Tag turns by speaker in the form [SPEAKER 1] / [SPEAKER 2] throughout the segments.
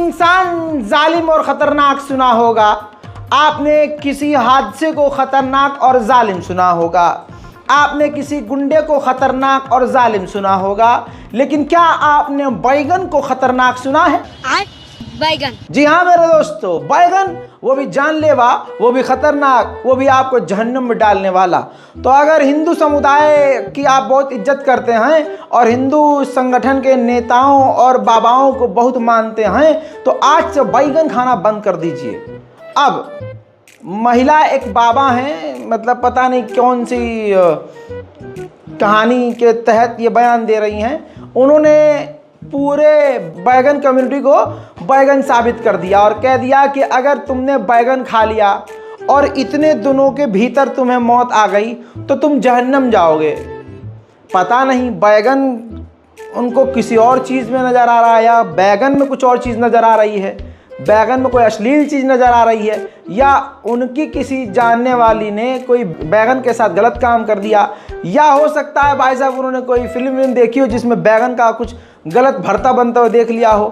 [SPEAKER 1] इंसान जालिम और ख़तरनाक सुना होगा, आपने किसी हादसे को ख़तरनाक और जालिम सुना होगा, आपने किसी गुंडे को ख़तरनाक और जालिम सुना होगा, लेकिन क्या आपने बैगन को ख़तरनाक सुना है?
[SPEAKER 2] बैगन?
[SPEAKER 1] जी हाँ मेरे दोस्तों, बैगन, वो भी जानलेवा, वो भी खतरनाक, वो भी आपको जहन्नुम में डालने वाला। तो अगर हिंदू समुदाय की आप बहुत इज्जत करते हैं और हिंदू संगठन के नेताओं और बाबाओं को बहुत मानते हैं, तो आज से बैगन खाना बंद कर दीजिए। अब महिला एक बाबा हैं, मतलब पता नहीं कौन सी कहानी के तहत ये बयान दे रही हैं, उन्होंने पूरे बैगन कम्युनिटी को बैगन साबित कर दिया और कह दिया कि अगर तुमने बैगन खा लिया और इतने दिनों के भीतर तुम्हें मौत आ गई तो तुम जहन्नम जाओगे। पता नहीं बैगन उनको किसी और चीज़ में नज़र आ रहा है या बैगन में कुछ और चीज़ नज़र आ रही है, बैगन में कोई अश्लील चीज़ नज़र आ रही है, या उनकी किसी जानने वाली ने कोई बैगन के साथ गलत काम कर दिया, या हो सकता है भाई साहब उन्होंने कोई फिल्म देखी हो जिसमें बैगन का कुछ गलत भरता बनता हुआ देख लिया हो।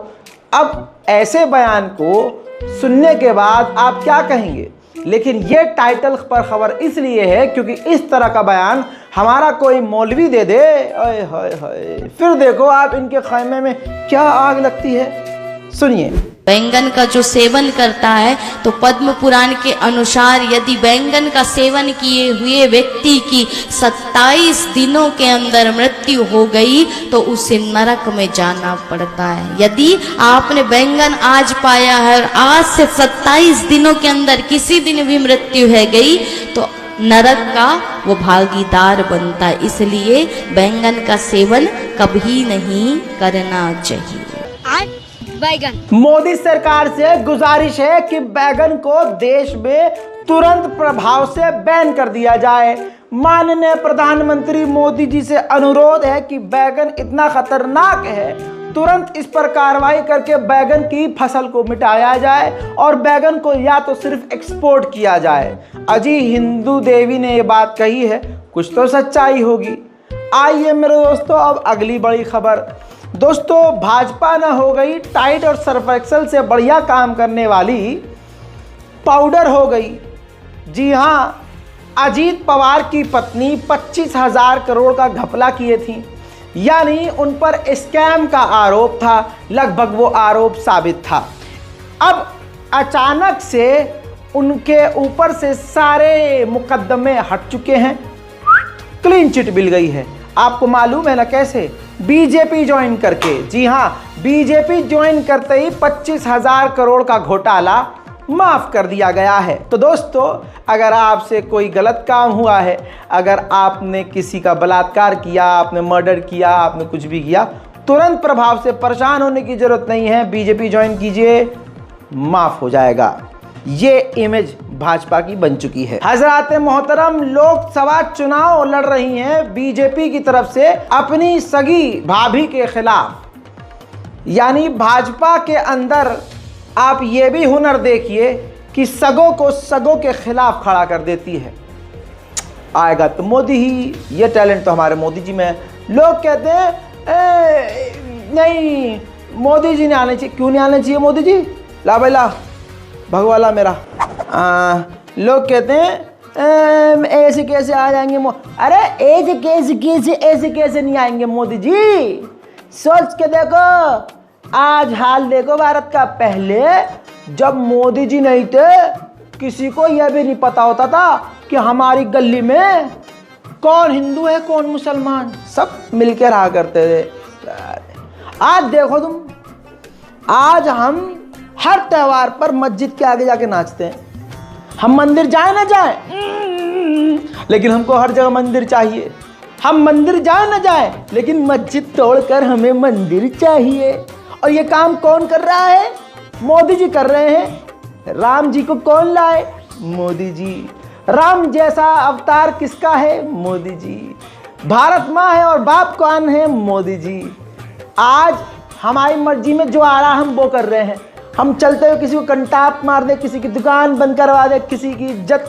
[SPEAKER 1] अब ऐसे बयान को सुनने के बाद आप क्या कहेंगे? लेकिन ये टाइटल पर खबर इसलिए है क्योंकि इस तरह का बयान हमारा कोई मौलवी दे दे, हाय हाय हाय, फिर देखो आप इनके खैमे में क्या आग लगती है। सुनिए।
[SPEAKER 3] बैंगन का जो सेवन करता है, तो पद्म पुराण के अनुसार यदि बैंगन का सेवन किए हुए व्यक्ति की 27 दिनों के अंदर मृत्यु हो गई तो उसे नरक में जाना पड़ता है। यदि आपने बैंगन आज पाया है और आज से 27 दिनों के अंदर किसी दिन भी मृत्यु है गई तो नरक का वो भागीदार बनता है। इसलिए बैंगन का सेवन कभी नहीं करना चाहिए।
[SPEAKER 2] बैगन।
[SPEAKER 1] मोदी सरकार से गुजारिश है कि बैगन को देश में तुरंत प्रभाव से बैन कर दिया जाए। माननीय प्रधानमंत्री मोदी जी से अनुरोध है कि बैगन इतना खतरनाक है, तुरंत इस पर कार्रवाई करके बैगन की फसल को मिटाया जाए और बैगन को या तो सिर्फ एक्सपोर्ट किया जाए। अजी हिंदू देवी ने ये बात कही है, कुछ तो सच्चाई होगी। आइए मेरे दोस्तों अब अगली बड़ी खबर। दोस्तों भाजपा न हो गई टाइड और सर्फ एक्सेल से बढ़िया काम करने वाली पाउडर हो गई। जी हाँ, अजीत पवार की पत्नी 25,000 करोड़ का घपला किए थी, यानी उन पर स्कैम का आरोप था, लगभग वो आरोप साबित था। अब अचानक से उनके ऊपर से सारे मुकदमे हट चुके हैं, क्लीन चिट मिल गई है। आपको मालूम है ना कैसे? बीजेपी ज्वाइन करके। जी हाँ, बीजेपी ज्वाइन करते ही 25,000 करोड़ का घोटाला माफ कर दिया गया है। तो दोस्तों अगर आपसे कोई गलत काम हुआ है, अगर आपने किसी का बलात्कार किया, आपने मर्डर किया, आपने कुछ भी किया, तुरंत प्रभाव से परेशान होने की जरूरत नहीं है, बीजेपी ज्वाइन कीजिए, माफ हो जाएगा। ये इमेज भाजपा की बन चुकी है। हजरात मोहतरम, लोकसभा चुनाव लड़ रही हैं बीजेपी की तरफ से अपनी सगी भाभी के खिलाफ, यानी भाजपा के अंदर आप ये भी हुनर देखिए कि सगों को सगों के खिलाफ खड़ा कर देती है। आएगा तो मोदी ही, ये टैलेंट तो हमारे मोदी जी में है। लोग कहते हैं नहीं मोदी जी नहीं आने चाहिए। क्यों नहीं आने चाहिए मोदी जी? ला भाई ला, भगवाला मेरा। लोग कहते हैं ऐसे कैसे आ जाएंगे अरे ऐसे कैसे नहीं आएंगे मोदी जी? सोच के देखो, आज हाल देखो भारत का। पहले जब मोदी जी नहीं थे, किसी को यह भी नहीं पता होता था कि हमारी गली में कौन हिंदू है कौन मुसलमान, सब मिलकर रहा करते थे। आज देखो तुम, आज हम हर त्योहार पर मस्जिद के आगे जाके नाचते हैं। हम मंदिर जाए ना जाए, लेकिन हमको हर जगह मंदिर चाहिए। हम मंदिर जाए ना जाए, लेकिन मस्जिद तोड़कर हमें मंदिर चाहिए। और ये काम कौन कर रहा है? मोदी जी कर रहे हैं। राम जी को कौन लाए? मोदी जी। राम जैसा अवतार किसका है? मोदी जी। भारत माँ है और बाप कौन है? मोदी जी। आज हमारी मर्जी में जो आ रहा हम वो कर रहे हैं। हम चलते हुए किसी को कंटाप मार दे, किसी की दुकान बंद करवा दे, किसी की इज्जत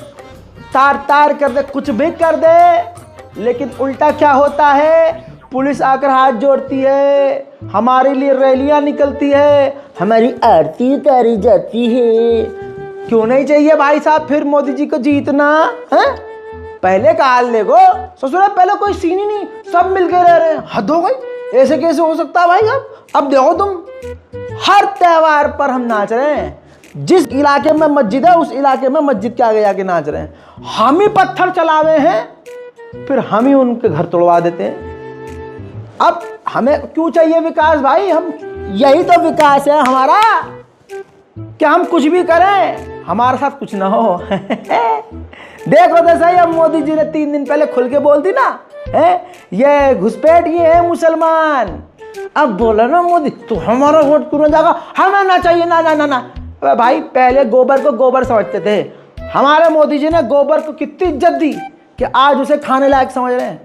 [SPEAKER 1] तार तार कर दे, कुछ भी कर दे, लेकिन उल्टा क्या होता है? पुलिस आकर हाथ जोड़ती है, हमारे लिए रैलियां निकलती है, हमारी आरती उतारी जाती है। क्यों नहीं चाहिए भाई साहब फिर मोदी जी को जीतना है? पहले का हाल देखो ससुरा, पहले कोई सीन ही नहीं, सब मिलके रह रहे हैं। हद हो गई, ऐसे कैसे हो सकता है भाई साहब? अब देखो तुम, हर त्योहार पर हम नाच रहे हैं। जिस इलाके में मस्जिद है उस इलाके में मस्जिद के आगे जाके नाच रहे हैं। हम ही पत्थर चलावे हैं, फिर हम ही उनके घर तोड़वा देते हैं। अब हमें क्यों चाहिए विकास भाई? हम यही तो विकास है हमारा, क्या हम कुछ भी करें हमारे साथ कुछ ना हो। देखो तो सही, अब मोदी जी ने 3 दिन पहले खुल के बोल दी ना, है ये घुसपैठ, ये है मुसलमान। अब बोला ना मोदी तो हमारा वोट क्यों ना जाएगा, हमें ना चाहिए, ना ना ना ना। अबे भाई, पहले गोबर को गोबर समझते थे, हमारे मोदी जी ने गोबर को कितनी इज्जत दी कि आज उसे खाने लायक समझ रहे हैं।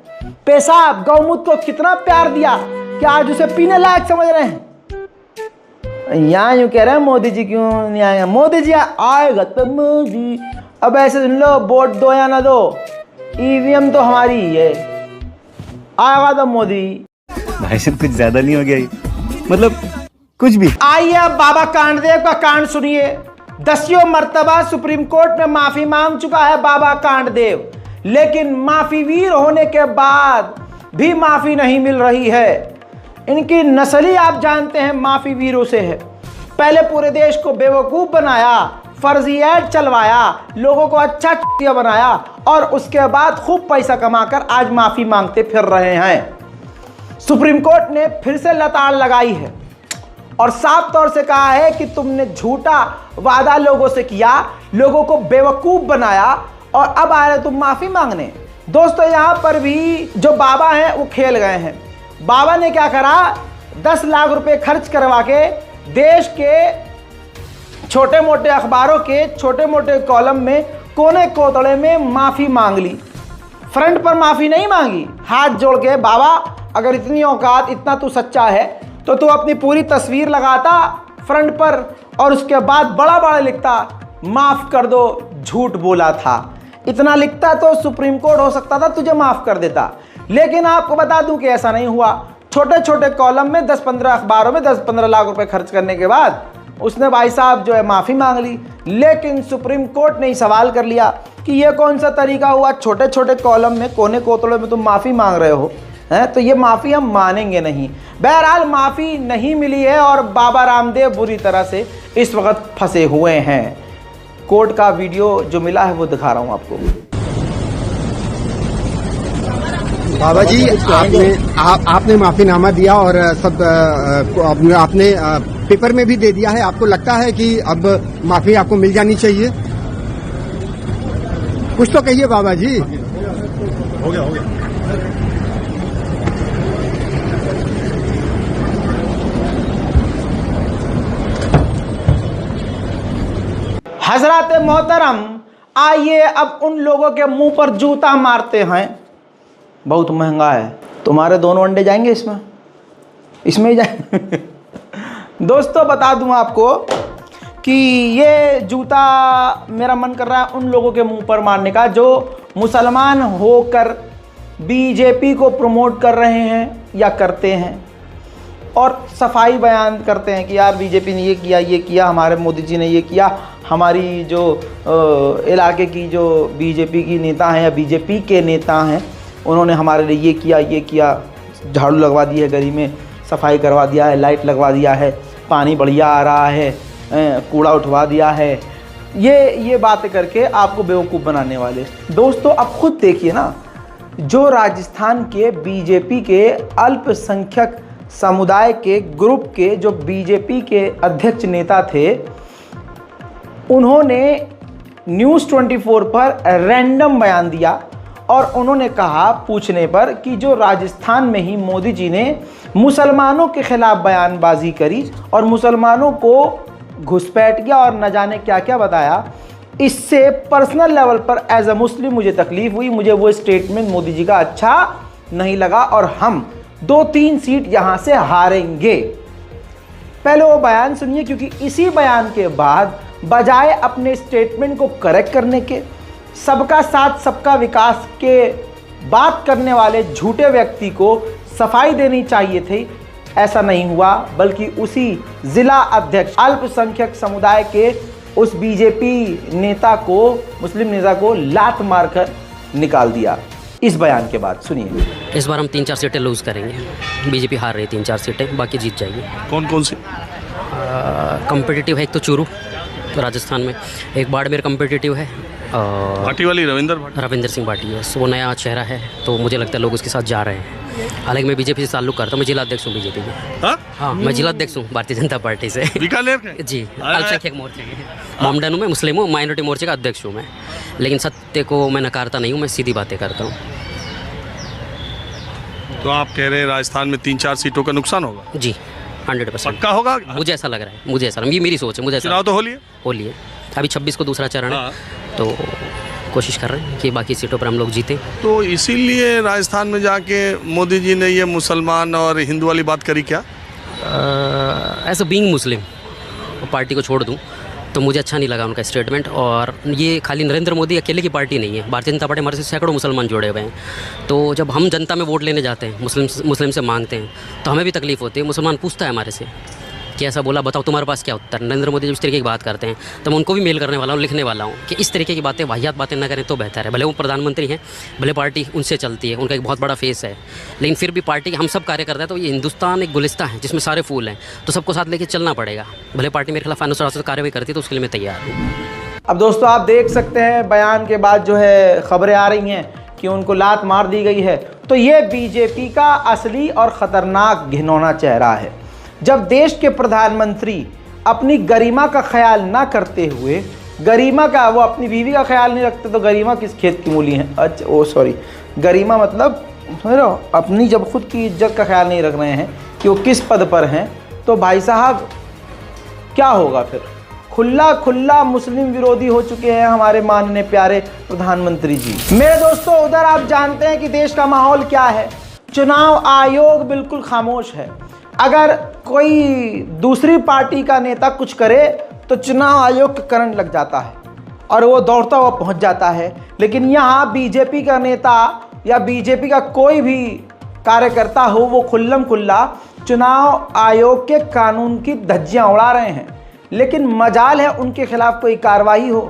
[SPEAKER 1] पेशाब गौमूत्र को कितना प्यार दिया कि आज उसे पीने लायक समझ रहे हैं। यहाँ यूं कह रहे हैं मोदी जी क्यों नहीं आएगा, मोदी जी आएगा तो मोदी। अब ऐसे सुन लो, वोट दो या ना दो, ईवीएम तो हमारी ही है, आएगा तो मोदी।
[SPEAKER 4] भाई साहब कुछ ज्यादा नहीं हो गया ये? मतलब कुछ भी।
[SPEAKER 1] आइए अब बाबा कांडदेव का कांड सुनिए। 10वीं मर्तबा सुप्रीम कोर्ट में माफी मांग चुका है बाबा कांडदेव, लेकिन माफी वीर होने के बाद भी माफी नहीं मिल रही है। इनकी नस्ल ही आप जानते हैं माफी वीरों से है। पहले पूरे देश को बेवकूफ बनाया, फर्जी ऐड चलवाया, लोगों को अच्छा बनाया और उसके बाद खूब पैसा कमाकर आज माफी मांगते फिर रहे हैं। सुप्रीम कोर्ट ने फिर से लताड़ लगाई है और साफ तौर से कहा है कि तुमने झूठा वादा लोगों से किया, लोगों को बेवकूफ बनाया और अब आ रहे तुम माफी मांगने। दोस्तों, यहां पर भी जो बाबा हैं वो खेल गए हैं। बाबा ने क्या करा, 10 लाख रुपए खर्च करवा के देश के छोटे मोटे अखबारों के छोटे मोटे कॉलम में कोने कोतड़े में माफी मांग ली। फ्रंट पर माफी नहीं मांगी, हाथ जोड़ के, बाबा अगर इतनी औकात, इतना तू सच्चा है तो तू अपनी पूरी तस्वीर लगाता फ्रंट पर और उसके बाद बड़ा बड़ा लिखता, माफ कर दो, झूठ बोला था। इतना लिखता तो सुप्रीम कोर्ट हो सकता था तुझे माफ कर देता। लेकिन आपको बता दूं कि ऐसा नहीं हुआ। छोटे छोटे कॉलम में 10-15 अखबारों में 10-15 लाख रुपए खर्च करने के बाद उसने भाई साहब जो है माफी मांग ली। लेकिन सुप्रीम कोर्ट ने ही सवाल कर लिया कि ये कौन सा तरीका हुआ, छोटे छोटे कॉलम में कोने कोतड़े में तुम माफी मांग रहे हो, हैं? तो ये माफी हम मानेंगे नहीं। बहरहाल माफी नहीं मिली है और बाबा रामदेव बुरी तरह से इस वक्त फंसे हुए हैं। कोर्ट का वीडियो जो मिला है वो दिखा रहा हूं आपको।
[SPEAKER 5] बाबा जी, आपने माफीनामा दिया और सब आपने पेपर में भी दे दिया है। आपको लगता है कि अब माफी आपको मिल जानी चाहिए? कुछ तो कहिए बाबा जी।
[SPEAKER 4] हो गया।
[SPEAKER 1] हजरत मोहतरम, आइए अब उन लोगों के मुंह पर जूता मारते हैं। बहुत महंगा है, तुम्हारे दोनों अंडे जाएंगे इसमें ही जाएंगे। दोस्तों, बता दूं आपको कि ये जूता मेरा मन कर रहा है उन लोगों के मुंह पर मारने का जो मुसलमान होकर बीजेपी को प्रमोट कर रहे हैं या करते हैं और सफाई बयान करते हैं कि यार बीजेपी ने ये किया, हमारे मोदी जी ने ये किया, हमारी जो इलाके की जो बीजेपी की नेता हैं या बीजेपी के नेता हैं उन्होंने हमारे लिए ये किया, झाड़ू लगवा दी है गली में, सफाई करवा दिया है, लाइट लगवा दिया है, पानी बढ़िया आ रहा है, कूड़ा उठवा दिया है। ये बातें करके आपको बेवकूफ़ बनाने वाले। दोस्तों, अब खुद देखिए ना, जो राजस्थान के बीजेपी के अल्पसंख्यक समुदाय के ग्रुप के जो बीजेपी के अध्यक्ष नेता थे, उन्होंने न्यूज़ 24 पर रैंडम बयान दिया और उन्होंने कहा पूछने पर कि जो राजस्थान में ही मोदी जी ने मुसलमानों के खिलाफ बयानबाजी करी और मुसलमानों को घुसपैठ किया और न जाने क्या क्या बताया, इससे पर्सनल लेवल पर एज अ मुस्लिम मुझे तकलीफ़ हुई। मुझे वो स्टेटमेंट मोदी जी का अच्छा नहीं लगा और हम 2-3 सीट यहाँ से हारेंगे। पहले वो बयान सुनिए, क्योंकि इसी बयान के बाद बजाय अपने स्टेटमेंट को करेक्ट करने के, सबका साथ सबका विकास के बात करने वाले झूठे व्यक्ति को सफाई देनी चाहिए थी, ऐसा नहीं हुआ, बल्कि उसी जिला अध्यक्ष अल्पसंख्यक समुदाय के उस बीजेपी नेता को, मुस्लिम नेता को लात मारकर निकाल दिया। इस बयान के बाद सुनिए।
[SPEAKER 6] इस बार हम 3-4 सीटें लूज़ करेंगे। बीजेपी हार रही है 3-4 सीटें, बाकी जीत जाएगी।
[SPEAKER 7] कौन कौन सी?
[SPEAKER 6] कम्पिटिटिव है, एक तो चूरू तो राजस्थान में, एक बाड़मेर कम्पिटिटिव है,
[SPEAKER 7] भाटी वाली रविंदर
[SPEAKER 6] सिंह भाटी है, वो नया चेहरा है, तो मुझे लगता है लोग उसके साथ जा रहे हैं। हालांकि मैं बीजेपी से ताल्लुक़ करता हूँ, मैं जिला अध्यक्ष हूँ बीजेपी के। हाँ, मैं जिला अध्यक्ष हूँ भारतीय जनता पार्टी से,
[SPEAKER 7] बीकानेर के?
[SPEAKER 6] जी, अल्पसंख्यक मोर्चे के। मोमडन हूँ मैं, मुस्लिम हूँ, माइनॉरिटी मोर्चे का अध्यक्ष हूँ मैं, लेकिन सत्य को मैं नकारता नहीं हूँ, मैं सीधी बातें करता हूँ।
[SPEAKER 7] तो आप कह रहे हैं राजस्थान में 3-4 सीटों का नुकसान होगा?
[SPEAKER 6] जी, 100%
[SPEAKER 7] पक्का होगा?
[SPEAKER 6] मुझे ऐसा लग रहा है, मुझे ऐसा, ये मेरी सोच है, मुझे ऐसा।
[SPEAKER 7] चुनाव तो
[SPEAKER 6] होली है, अभी 26 को दूसरा चरण है, तो कोशिश कर रहे हैं कि बाकी सीटों पर हम लोग जीते।
[SPEAKER 7] तो इसीलिए राजस्थान में जाके मोदी जी ने ये मुसलमान और हिंदू वाली बात करी क्या?
[SPEAKER 6] As a being Muslim party को छोड़ दूं तो मुझे अच्छा नहीं लगा उनका स्टेटमेंट। और ये खाली नरेंद्र मोदी अकेले की पार्टी नहीं है, भारतीय जनता पार्टी हमारे से सैकड़ों मुसलमान जुड़े हुए हैं। तो जब हम जनता में वोट लेने जाते हैं, मुस्लिम से मांगते हैं, तो हमें भी तकलीफ़ होती है। मुसलमान पूछता है हमारे से कि ऐसा बोला, बताओ तुम्हारे पास क्या उत्तर। नरेंद्र मोदी जब इस तरीके की बात करते हैं तो मैं उनको भी मेल करने वाला हूँ, लिखने वाला हूँ कि इस तरीके की बातें, वाहियात बातें ना करें तो बेहतर है। भले वो प्रधानमंत्री हैं, भले पार्टी उनसे चलती है, उनका एक बहुत बड़ा फेस है, लेकिन फिर भी पार्टी हम सब कार्य करते हैं। तो ये हिंदुस्तान एक गुलिस्ता है जिसमें सारे फूल हैं, तो सबको साथ लेके चलना पड़ेगा। भले पार्टी मेरे खिलाफ अनुशासन कार्रवाई करती है तो उसके लिए मैं तैयार हूँ।
[SPEAKER 1] अब दोस्तों आप देख सकते हैं बयान के बाद जो है खबरें आ रही हैं कि उनको लात मार दी गई है। तो ये बीजेपी का असली और ख़तरनाक घिनौना चेहरा है। जब देश के प्रधानमंत्री अपनी गरिमा का ख्याल ना करते हुए, गरिमा का, वो अपनी बीवी का ख्याल नहीं रखते तो गरिमा किस खेत की मूली है? अच्छा, ओ सॉरी, गरिमा मतलब समझ रहे हो, अपनी जब खुद की इज्जत का ख्याल नहीं रख रहे हैं कि वो किस पद पर हैं, तो भाई साहब क्या होगा फिर? खुला मुस्लिम विरोधी हो चुके हैं हमारे माननीय प्यारे प्रधानमंत्री जी। मेरे दोस्तों, उधर आप जानते हैं कि देश का माहौल क्या है। चुनाव आयोग बिल्कुल खामोश है। अगर कोई दूसरी पार्टी का नेता कुछ करे तो चुनाव आयोग का करंट लग जाता है और वो दौड़ता हुआ पहुंच जाता है। लेकिन यहाँ बीजेपी का नेता या बीजेपी का कोई भी कार्यकर्ता हो, वो खुल्लम खुल्ला चुनाव आयोग के कानून की धज्जियां उड़ा रहे हैं। लेकिन मजाल है उनके खिलाफ कोई कार्रवाई हो।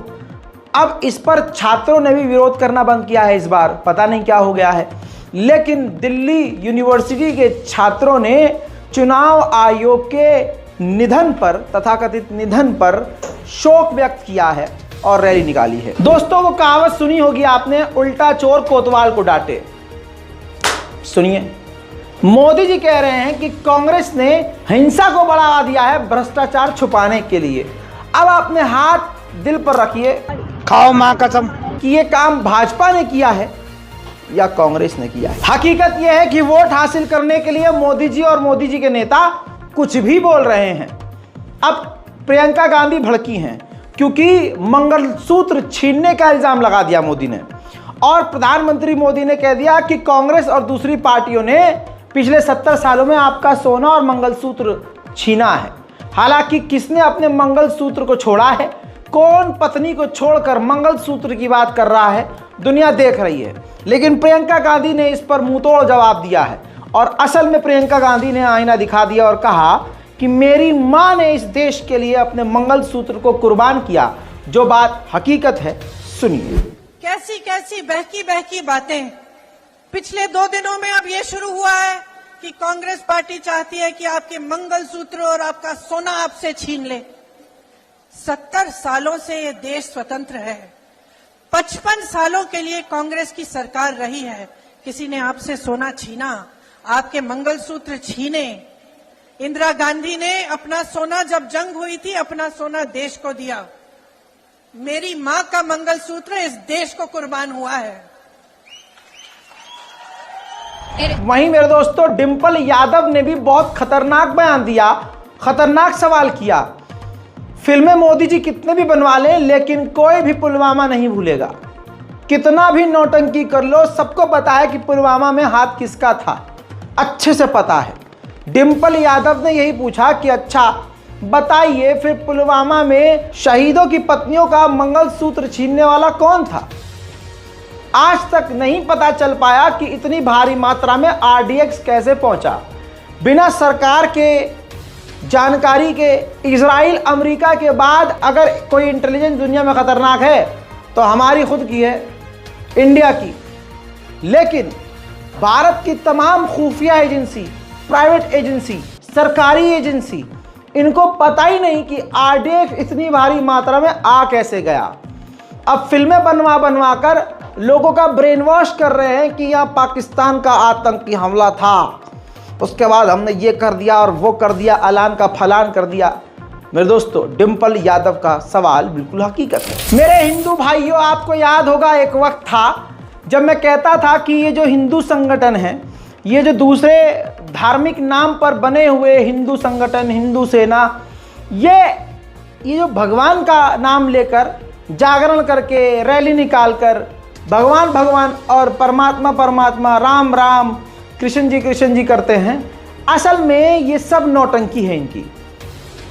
[SPEAKER 1] अब इस पर छात्रों ने भी विरोध करना बंद किया है इस बार, पता नहीं क्या हो गया है। लेकिन दिल्ली यूनिवर्सिटी के छात्रों ने चुनाव आयोग के निधन पर, तथाकथित निधन पर शोक व्यक्त किया है और रैली निकाली है। दोस्तों, वो कहावत सुनी होगी आपने, उल्टा चोर कोतवाल को डांटे। सुनिए, मोदी जी कह रहे हैं कि कांग्रेस ने हिंसा को बढ़ावा दिया है भ्रष्टाचार छुपाने के लिए। अब अपने हाथ दिल पर रखिए, खाओ मां कसम, कि ये काम भाजपा ने किया है या कांग्रेस ने किया है। हकीकत यह है कि वोट हासिल करने के लिए मोदी जी और मोदी जी के नेता कुछ भी बोल रहे हैं। अब प्रियंका गांधी भड़की हैं क्योंकि मंगलसूत्र छीनने का इल्जाम लगा दिया मोदी ने, और प्रधानमंत्री मोदी ने कह दिया कि कांग्रेस और दूसरी पार्टियों ने पिछले 70 सालों में आपका सोना और मंगलसूत्र छीना है। हालांकि किसने अपने मंगलसूत्र को छोड़ा है, कौन पत्नी को छोड़कर मंगलसूत्र की बात कर रहा है, दुनिया देख रही है। लेकिन प्रियंका गांधी ने इस पर मुंहतोड़ जवाब दिया है और असल में प्रियंका गांधी ने आईना दिखा दिया और कहा कि मेरी मां ने इस देश के लिए अपने मंगलसूत्र को कुर्बान किया। जो बात हकीकत है, सुनिए।
[SPEAKER 8] कैसी कैसी बहकी बातें पिछले 2 दिनों में अब ये शुरू हुआ है कि कांग्रेस पार्टी चाहती है कि आपके मंगलसूत्र और आपका सोना आपसे छीन ले। 70 सालों से ये देश स्वतंत्र है, 55 सालों के लिए कांग्रेस की सरकार रही है। किसी ने आपसे सोना छीना, आपके मंगलसूत्र छीने? इंदिरा गांधी ने अपना सोना, जब जंग हुई थी, अपना सोना देश को दिया। मेरी मां का मंगलसूत्र इस देश को कुर्बान हुआ है।
[SPEAKER 1] वहीं मेरे दोस्तों, डिंपल यादव ने भी बहुत खतरनाक बयान दिया, खतरनाक सवाल किया। फिल्में मोदी जी कितने भी बनवा लें, लेकिन कोई भी पुलवामा नहीं भूलेगा। कितना भी नौटंकी कर लो, सबको पता है कि पुलवामा में हाथ किसका था, अच्छे से पता है। डिंपल यादव ने यही पूछा कि अच्छा बताइए, फिर पुलवामा में शहीदों की पत्नियों का मंगलसूत्र छीनने वाला कौन था? आज तक नहीं पता चल पाया कि इतनी भारी मात्रा में RDX कैसे पहुंचा। बिना सरकार के जानकारी के इजराइल अमेरिका के बाद अगर कोई इंटेलिजेंस दुनिया में खतरनाक है तो हमारी खुद की है, इंडिया की। लेकिन भारत की तमाम खुफिया एजेंसी, प्राइवेट एजेंसी, सरकारी एजेंसी, इनको पता ही नहीं कि RDX इतनी भारी मात्रा में आ कैसे गया। अब फिल्में बनवा कर लोगों का ब्रेन वॉश कर रहे हैं कि यहाँ पाकिस्तान का आतंकी हमला था, उसके बाद हमने ये कर दिया और वो कर दिया, अलान का फलान कर दिया। मेरे दोस्तों, डिम्पल यादव का सवाल बिल्कुल हकीकत है। मेरे हिंदू भाइयों, आपको याद होगा एक वक्त था जब मैं कहता था कि ये जो हिंदू संगठन है, ये जो दूसरे धार्मिक नाम पर बने हुए हिंदू संगठन, हिंदू सेना, ये जो भगवान का नाम लेकर जागरण करके रैली निकाल कर भगवान भगवान और परमात्मा परमात्मा, राम राम, कृष्ण जी करते हैं, असल में ये सब नौटंकी है इनकी।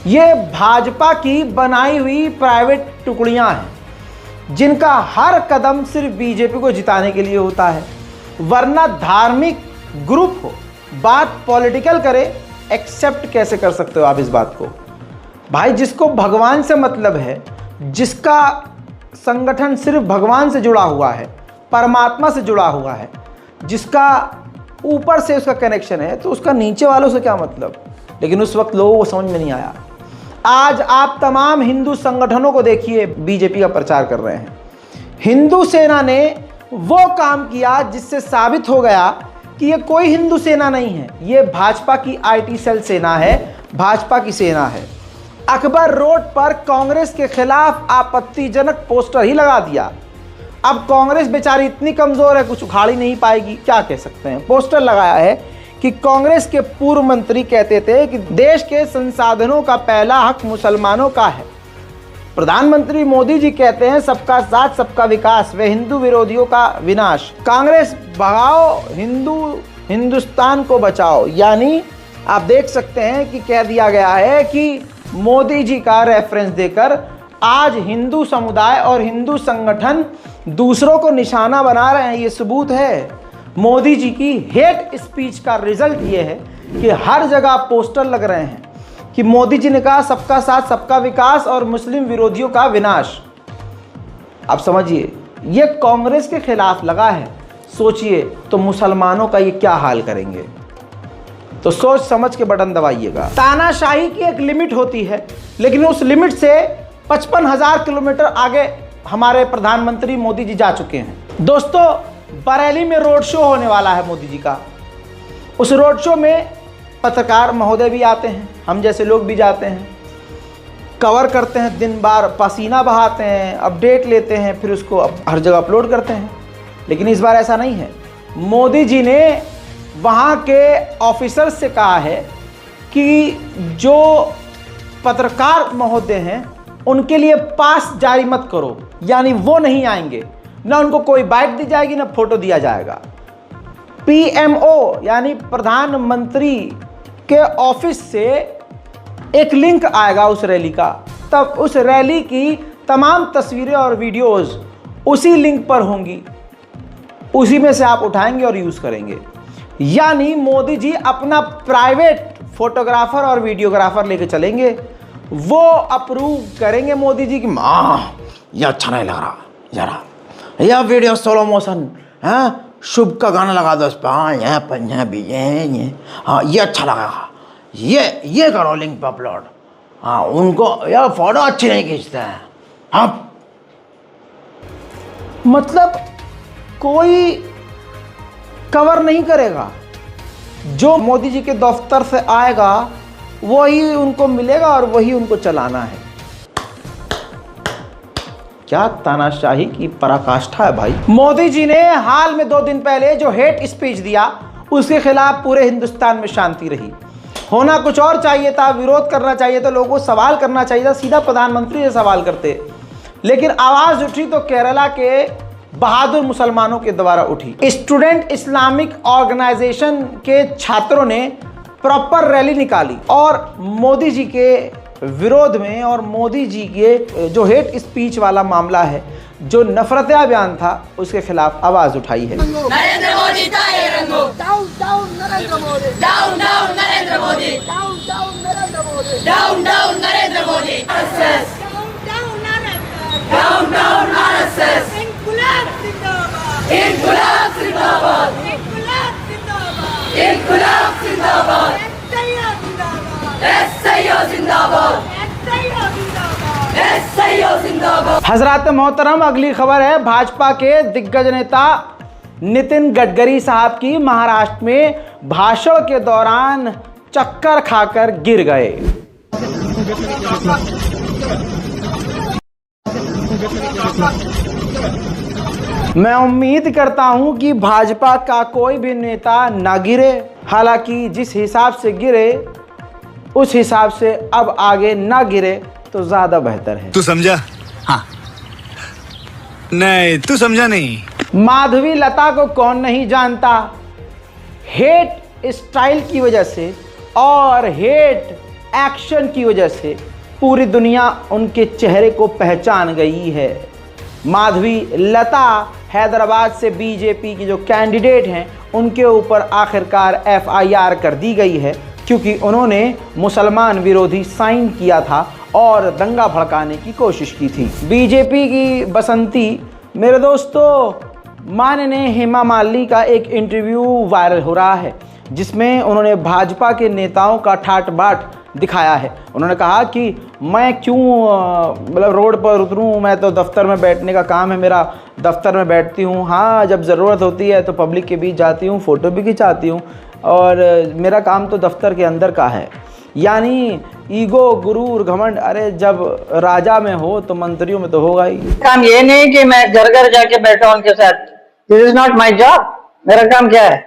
[SPEAKER 1] ये भाजपा की बनाई हुई प्राइवेट टुकड़ियां हैं जिनका हर कदम सिर्फ बीजेपी को जिताने के लिए होता है। वरना धार्मिक ग्रुप हो, बात पॉलिटिकल करे, एक्सेप्ट कैसे कर सकते हो आप इस बात को? भाई, जिसको भगवान से मतलब है, जिसका संगठन सिर्फ भगवान से जुड़ा हुआ है, परमात्मा से जुड़ा हुआ है, जिसका ऊपर से उसका कनेक्शन है, तो उसका नीचे वालों से क्या मतलब? लेकिन उस वक्त लोगों को समझ में नहीं आया। आज आप तमाम हिंदू संगठनों को देखिए, बीजेपी का प्रचार कर रहे हैं। हिंदू सेना ने वो काम किया जिससे साबित हो गया कि ये कोई हिंदू सेना नहीं है, ये भाजपा की IT सेल सेना है, भाजपा की सेना है। अकबर रोड पर कांग्रेस के खिलाफ आपत्तिजनक पोस्टर ही लगा दिया। अब कांग्रेस बेचारी इतनी कमजोर है, कुछ उखाड़ ही नहीं पाएगी, क्या कह सकते हैं। पोस्टर लगाया है कि कांग्रेस के पूर्व मंत्री कहते थे कि देश के संसाधनों का पहला हक मुसलमानों का है। प्रधानमंत्री मोदी जी कहते हैं सबका साथ सबका विकास व हिंदू विरोधियों का विनाश। कांग्रेस भगाओ, हिंदुस्तान को बचाओ। यानी आप देख सकते हैं कि कह दिया गया है कि मोदी जी का रेफरेंस देकर आज हिंदू समुदाय और हिंदू संगठन दूसरों को निशाना बना रहे हैं। ये सबूत है मोदी जी की हेट स्पीच का रिजल्ट ये है कि हर जगह पोस्टर लग रहे हैं कि मोदी जी ने कहा सबका साथ सबका विकास और मुस्लिम विरोधियों का विनाश। आप समझिए, ये कांग्रेस के खिलाफ लगा है। सोचिए तो मुसलमानों का ये क्या हाल करेंगे। तो सोच समझ के बटन दबाइएगा। तानाशाही की एक लिमिट होती है, लेकिन उस लिमिट से 55,000 किलोमीटर आगे हमारे प्रधानमंत्री मोदी जी जा चुके हैं। दोस्तों, बरेली में रोड शो होने वाला है मोदी जी का। उस रोड शो में पत्रकार महोदय भी आते हैं, हम जैसे लोग भी जाते हैं, कवर करते हैं, दिन बार पसीना बहाते हैं, अपडेट लेते हैं, फिर उसको हर जगह अपलोड करते हैं। लेकिन इस बार ऐसा नहीं है। मोदी जी ने वहाँ के ऑफिसर्स से कहा है कि जो पत्रकार महोदय हैं उनके लिए पास जारी मत करो, यानी वो नहीं आएंगे, ना उनको कोई बाइक दी जाएगी, ना फोटो दिया जाएगा। PMO यानी प्रधानमंत्री के ऑफिस से एक लिंक आएगा उस रैली का, तब उस रैली की तमाम तस्वीरें और वीडियोस उसी लिंक पर होंगी, उसी में से आप उठाएंगे और यूज़ करेंगे। यानी मोदी जी अपना प्राइवेट फोटोग्राफर और वीडियोग्राफर लेके चलेंगे, वो अप्रूव करेंगे मोदी जी की ये अच्छा नहीं लग रहा, जरा यह वीडियो स्लो मोशन है, शुभ का गाना लगा दो इस पर, हाँ यहाँ पंजाबी ये हाँ ये अच्छा लगा, ये करो लिंक पर अपलोड। हाँ, उनको यह फोटो अच्छी नहीं खींचते हैं। हाँ, मतलब कोई कवर नहीं करेगा, जो मोदी जी के दफ्तर से आएगा वही उनको मिलेगा और वही उनको चलाना है। क्या तानाशाही की पराकाष्ठा है भाई। मोदी जी ने हाल में 2 दिन पहले जो हेट स्पीच दिया, उसके खिलाफ पूरे हिंदुस्तान में शांति रही। होना कुछ और चाहिए था, विरोध करना चाहिए था, लोगों को सवाल करना चाहिए था, सीधा प्रधानमंत्री से सवाल करते। लेकिन आवाज उठी तो केरला के बहादुर मुसलमानों के द्वारा उठी। स्टूडेंट इस्लामिक ऑर्गेनाइजेशन के छात्रों ने प्रॉपर रैली निकाली और मोदी जी के विरोध में और मोदी जी के जो हेट स्पीच वाला मामला है, जो नफरतिया बयान था उसके खिलाफ आवाज उठाई है।
[SPEAKER 9] नरेंद्र मोदी ताए रंगो, down down Narendra Modi, down down Narendra Modi, down down Narendra Modi, down down Narendra Modi, RSS, down down RSS, इनकुलाब जिंदाबाद, इनकुलाब जिंदाबाद, इनकुलाब जिंदाबाद, इनकुलाब जिंदाबाद, एसआईओ जिंदाबाद, एसआईओ जिंदाबाद, एसआईओ जिंदाबाद।
[SPEAKER 1] हजरात मोहतरम, अगली खबर है भाजपा के दिग्गज नेता नितिन गडकरी साहब की महाराष्ट्र में भाषण के दौरान चक्कर खाकर गिर गए। मैं उम्मीद करता हूं कि भाजपा का कोई भी नेता ना गिरे, हालांकि जिस हिसाब से गिरे उस हिसाब से अब आगे ना गिरे तो ज्यादा बेहतर है।
[SPEAKER 4] तू समझा? हाँ। नहीं, तू समझा नहीं।
[SPEAKER 1] माधवी लता को कौन नहीं जानता। हेट स्टाइल की वजह से और हेट एक्शन की वजह से पूरी दुनिया उनके चेहरे को पहचान गई है। माधवी लता हैदराबाद से बीजेपी की जो कैंडिडेट हैं उनके ऊपर आखिरकार एफआईआर कर दी गई है, क्योंकि उन्होंने मुसलमान विरोधी साइन किया था और दंगा भड़काने की कोशिश की थी। बीजेपी की बसंती मेरे दोस्तों, माननीय हेमा मालिनी का एक इंटरव्यू वायरल हो रहा है जिसमें उन्होंने भाजपा के नेताओं का ठाट बाट दिखाया है। उन्होंने कहा कि मैं क्यों मतलब रोड पर उतरूं, मैं तो दफ्तर में बैठने का काम है मेरा, दफ्तर में बैठती हूं, हाँ जब ज़रूरत होती है तो पब्लिक के बीच जाती हूं, फ़ोटो भी खिंचाती हूं, और मेरा काम तो दफ्तर के अंदर का है। यानी ईगो, गुरूर, घमंड, अरे जब राजा में हो तो मंत्रियों में तो होगा ही।
[SPEAKER 10] काम ये नहीं कि मैं घर घर जाके बैठा उनके साथ, this is not my job. मेरा काम क्या है?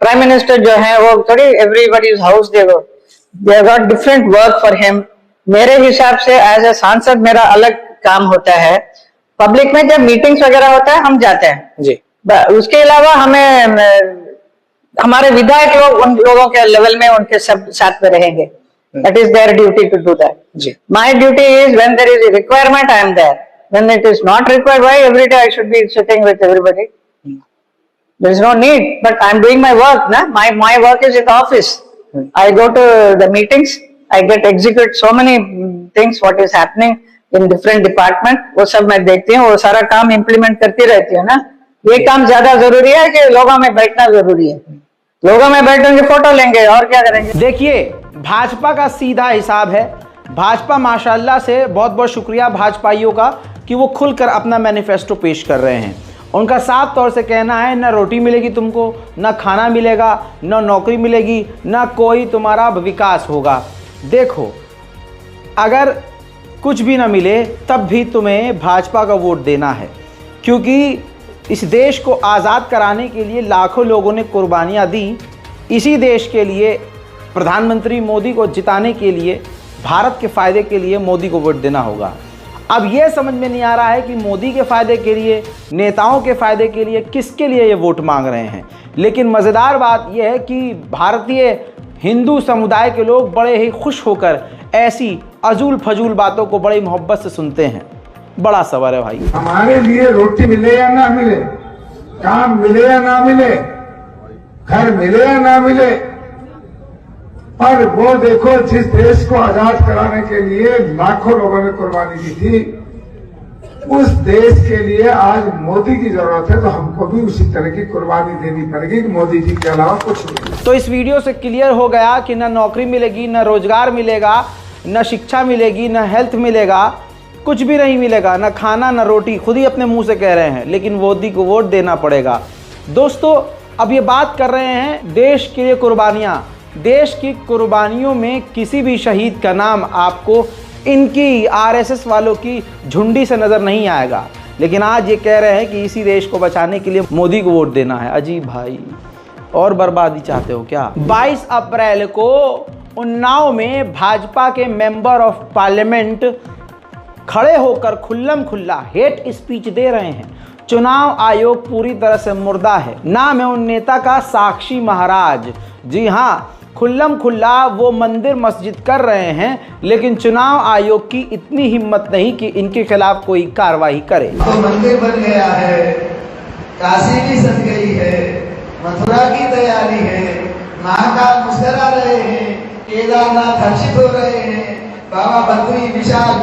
[SPEAKER 10] प्राइम मिनिस्टर जो है वो थोड़ी everybody's house they got different work for him. मेरे हिसाब से एज ए सांसद मेरा अलग काम होता है। पब्लिक में जब मीटिंग्स वगैरह होता है हम जाते हैं जी, उसके अलावा हमें हमारे विधायक लोग उन लोगों के लेवल में उनके सब साथ में रहेंगे। That is their duty to do that. My duty is when there is a requirement, I am there. When it is not required, why every day I should be sitting with everybody? There is no need. But I am doing my work. Na? My work is in the office. I go to the meetings. I get execute so many things. What is happening in different department? वो सब मैं देखती हूँ, वो सारा काम implement करती रहती हूँ ना। ये काम ज्यादा जरूरी है कि लोगों में बैठना जरूरी है। लोगों में बैठेंगे, फोटो लेंगे और क्या करेंगे।
[SPEAKER 1] देखिए, भाजपा का सीधा हिसाब है। भाजपा माशाल्लाह से बहुत बहुत शुक्रिया भाजपाइयों का कि वो खुलकर अपना मैनिफेस्टो पेश कर रहे हैं। उनका साफ तौर से कहना है, ना रोटी मिलेगी तुमको, ना खाना मिलेगा, ना नौकरी मिलेगी, ना कोई तुम्हारा विकास होगा। देखो, अगर कुछ भी ना मिले तब भी तुम्हें भाजपा का वोट देना है, क्योंकि इस देश को आज़ाद कराने के लिए लाखों लोगों ने कुर्बानियाँ दी। इसी देश के लिए, प्रधानमंत्री मोदी को जिताने के लिए, भारत के फ़ायदे के लिए मोदी को वोट देना होगा। अब ये समझ में नहीं आ रहा है कि मोदी के फ़ायदे के लिए, नेताओं के फ़ायदे के लिए, किसके लिए ये वोट मांग रहे हैं। लेकिन मज़ेदार बात यह है कि भारतीय हिंदू समुदाय के लोग बड़े ही खुश होकर ऐसी अजूल फजूल बातों को बड़ी मोहब्बत से सुनते हैं। बड़ा सवाल है भाई।
[SPEAKER 11] हमारे लिए रोटी मिले या ना मिले, काम मिले या ना मिले, घर मिले या ना मिले, पर वो देखो जिस देश को आजाद कराने के लिए लाखों लोगों ने कुर्बानी दी थी, उस देश के लिए आज मोदी की जरूरत है, तो हमको भी उसी तरह की कुर्बानी देनी पड़ेगी कि मोदी जी के अलावा कुछ नहीं।
[SPEAKER 1] तो इस वीडियो से क्लियर हो गया कि ना नौकरी मिलेगी, ना रोजगार मिलेगा, ना शिक्षा मिलेगी, ना हेल्थ मिलेगा, कुछ भी नहीं मिलेगा, ना खाना ना रोटी। खुद ही अपने मुंह से कह रहे हैं, लेकिन मोदी को वोट देना पड़ेगा। दोस्तों, अब ये बात कर रहे हैं देश के लिए कुर्बानियाँ। देश की कुर्बानियों में किसी भी शहीद का नाम आपको इनकी आरएसएस वालों की झुंडी से नज़र नहीं आएगा, लेकिन आज ये कह रहे हैं कि इसी देश को बचाने के लिए मोदी को वोट देना है। अजीब भाई, और बर्बादी चाहते हो क्या? 22 अप्रैल को उन्नाव में भाजपा के मेंबर ऑफ पार्लियामेंट खड़े होकर खुल्लम खुल्ला हेट स्पीच दे रहे हैं। चुनाव आयोग पूरी तरह से मुर्दा है। नाम है उन नेता का साक्षी महाराज, जी हाँ, खुल्लम खुल्ला वो मंदिर मस्जिद कर रहे हैं, लेकिन चुनाव आयोग की इतनी हिम्मत नहीं कि इनके खिलाफ कोई कार्रवाई करे।
[SPEAKER 12] तो मंदिर बन गया है, काशी भी सज गई है, मथुरा की तैयारी है, महाकाल मुस्कुरा रहे हैं, केदारनाथ हर्षित हो रहे हैं, बाबा बद्री विशाल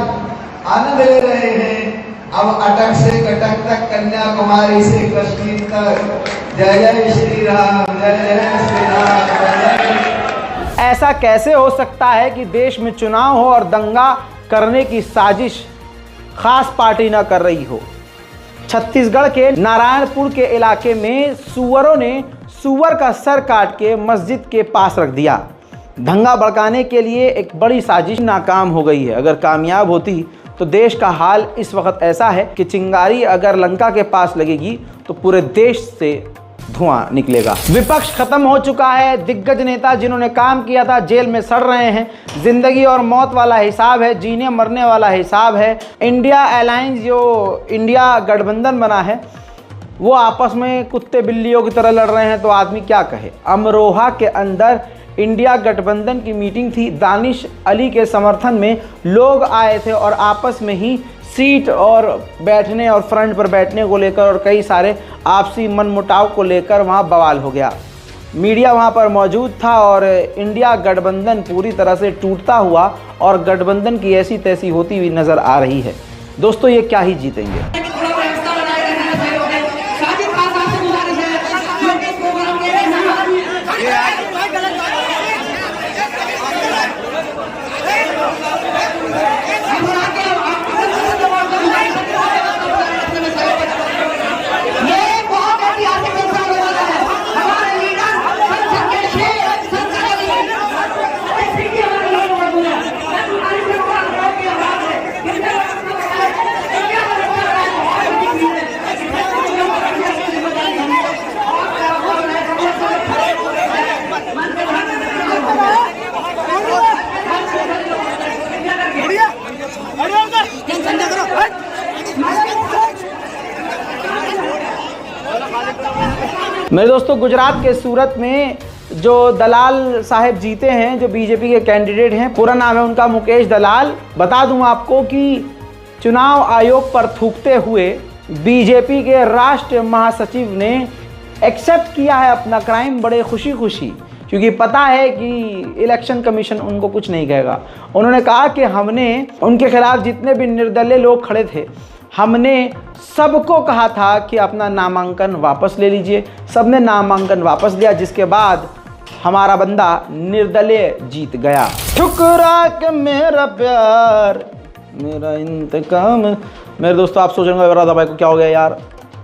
[SPEAKER 12] आनंद ले रहे हैं। अब अटक से कटक तक, कन्याकुमारी से कश्मीर तक, जय जय श्री राम, जय जय श्री राम।
[SPEAKER 1] ऐसा कैसे हो सकता है कि देश में चुनाव हो और दंगा करने की साजिश खास पार्टी ना कर रही हो। छत्तीसगढ़ के नारायणपुर के इलाके में सुअरों ने सुअर का सर काट के मस्जिद के पास रख दिया। दंगा भड़काने के लिए एक बड़ी साजिश नाकाम हो गई है। अगर कामयाब होती तो देश का हाल इस वक्त ऐसा है कि चिंगारी अगर लंका के पास लगेगी तो पूरे देश से धुआं निकलेगा। विपक्ष खत्म हो चुका है। दिग्गज नेता जिन्होंने काम किया था जेल में सड़ रहे हैं। जिंदगी और मौत वाला हिसाब है, जीने मरने वाला हिसाब है। इंडिया अलायंस जो इंडिया गठबंधन बना है वो आपस में कुत्ते बिल्लियों की तरह लड़ रहे हैं, तो आदमी क्या कहे। अमरोहा के अंदर इंडिया गठबंधन की मीटिंग थी। दानिश अली के समर्थन में लोग आए थे और आपस में ही सीट और बैठने और फ्रंट पर बैठने को लेकर और कई सारे आपसी मनमुटाव को लेकर वहां बवाल हो गया। मीडिया वहां पर मौजूद था और इंडिया गठबंधन पूरी तरह से टूटता हुआ और गठबंधन की ऐसी तैसी होती हुई नज़र आ रही है। दोस्तों, ये क्या ही जीतेंगे। मेरे दोस्तों, गुजरात के सूरत में जो दलाल साहब जीते हैं, जो बीजेपी के कैंडिडेट हैं, पूरा नाम है उनका मुकेश दलाल। बता दूं आपको कि चुनाव आयोग पर थूकते हुए बीजेपी के राष्ट्रीय महासचिव ने एक्सेप्ट किया है अपना क्राइम बड़े खुशी खुशी, क्योंकि पता है कि इलेक्शन कमीशन उनको कुछ नहीं कहेगा। उन्होंने कहा कि हमने उनके खिलाफ जितने भी निर्दलीय लोग खड़े थे, हमने सबको कहा था कि अपना नामांकन वापस ले लीजिए। सबने नामांकन वापस लिया, जिसके बाद हमारा बंदा निर्दलीय जीत गया। ठुकरा के मेरा प्यार मेरा इंतकाम। मेरे दोस्तों, आप सोच रहे होंगे राधा भाई को क्या हो गया यार,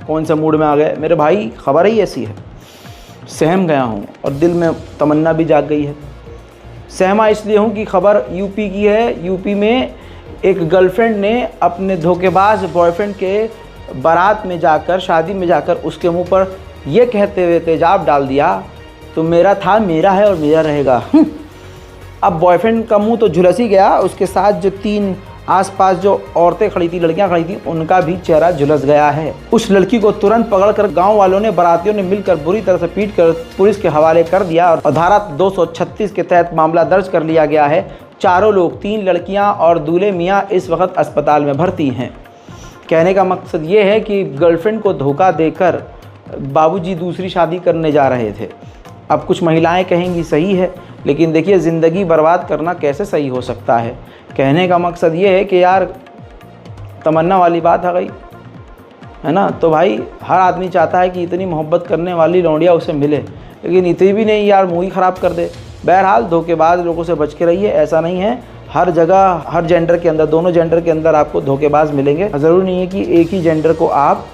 [SPEAKER 1] कौन से मूड में आ गए। मेरे भाई, खबर ही ऐसी है। सहम गया हूँ और दिल में तमन्ना भी जाग गई है। सहमा इसलिए हूँ कि खबर यूपी की है। यूपी में एक गर्लफ्रेंड ने अपने धोखेबाज बॉयफ्रेंड के बारात में जाकर, शादी में जाकर उसके मुंह पर यह कहते हुए तेजाब डाल दिया, तो मेरा था, मेरा है और मेरा रहेगा। अब बॉयफ्रेंड का मुंह तो झुलस ही गया, उसके साथ जो 3 आसपास जो औरतें खड़ी थी, लड़कियां खड़ी थी, उनका भी चेहरा झुलस गया है। उस लड़की को तुरंत पकड़कर गांव वालों ने, बारातियों ने मिलकर बुरी तरह से पीट कर पुलिस के हवाले कर दिया और धारा 236 के तहत मामला दर्ज कर लिया गया है। चारों लोग, 3 लड़कियां और दूल्हे मियाँ इस वक्त अस्पताल में भर्ती हैं। कहने का मकसद ये है कि गर्लफ्रेंड को धोखा देकर बाबूजी दूसरी शादी करने जा रहे थे। अब कुछ महिलाएं कहेंगी सही है, लेकिन देखिए ज़िंदगी बर्बाद करना कैसे सही हो सकता है। कहने का मकसद ये है कि यार तमन्ना वाली बात आ गई है ना। तो भाई हर आदमी चाहता है कि इतनी मोहब्बत करने वाली लौंडिया उसे मिले, लेकिन इतनी भी नहीं यार मुँह ही ख़राब कर दे। बहरहाल धोखेबाज लोगों से बच के रहिए। ऐसा नहीं है, हर जगह हर जेंडर के अंदर, दोनों जेंडर के अंदर आपको धोखेबाज मिलेंगे। ज़रूरी नहीं है कि एक ही जेंडर को आप